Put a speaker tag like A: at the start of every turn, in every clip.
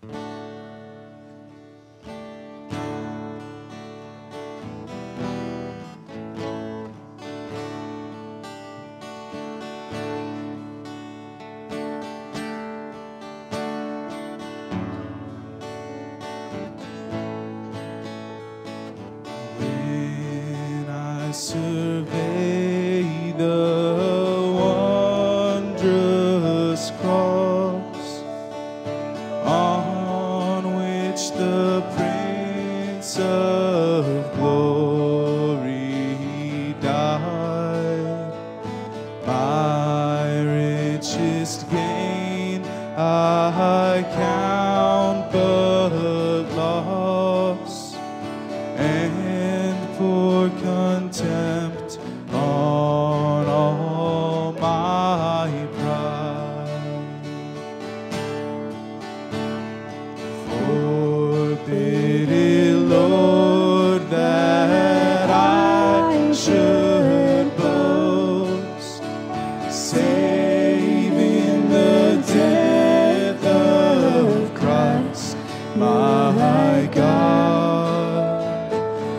A: When I survey the wondrous cross on which the Prince of Glory died, my richest gain I count but loss, and pour contempt on all my pride. Forbid it, Lord, that I should boast, save in the death of Christ, my God.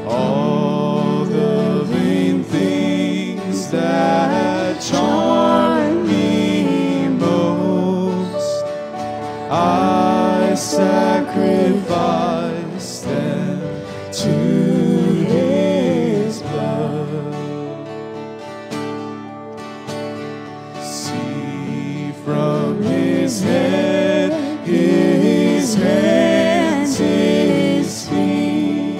A: All the vain things that charm me most, I sacrifice them to His blood. See from His head, His hands, His feet,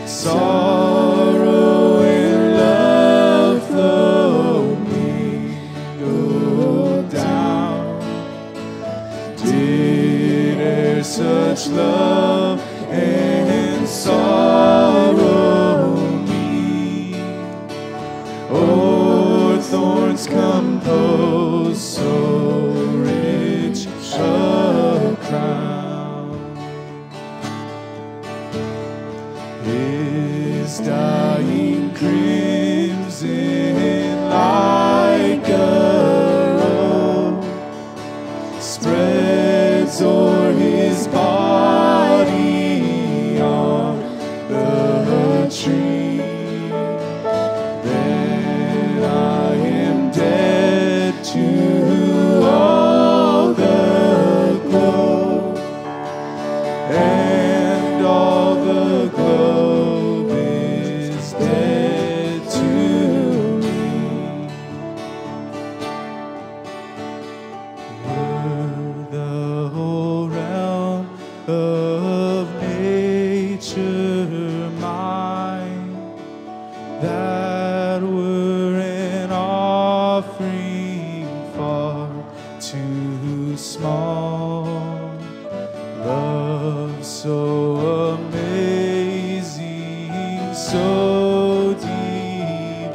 A: sorrow and love flow me go down. Did e'er such love and sorrow meet, o'er thorns compose so rich a crown? His dying crimson like a robe spreads o'er His body on the tree. Then I am dead to all the globe, and all the globe is dead to me. Were the whole realm of nature mine, that were an offering far too small. Love so amazing, so divine,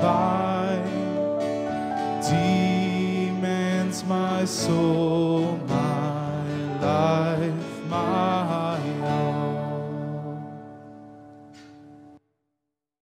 A: demands my soul, my life, my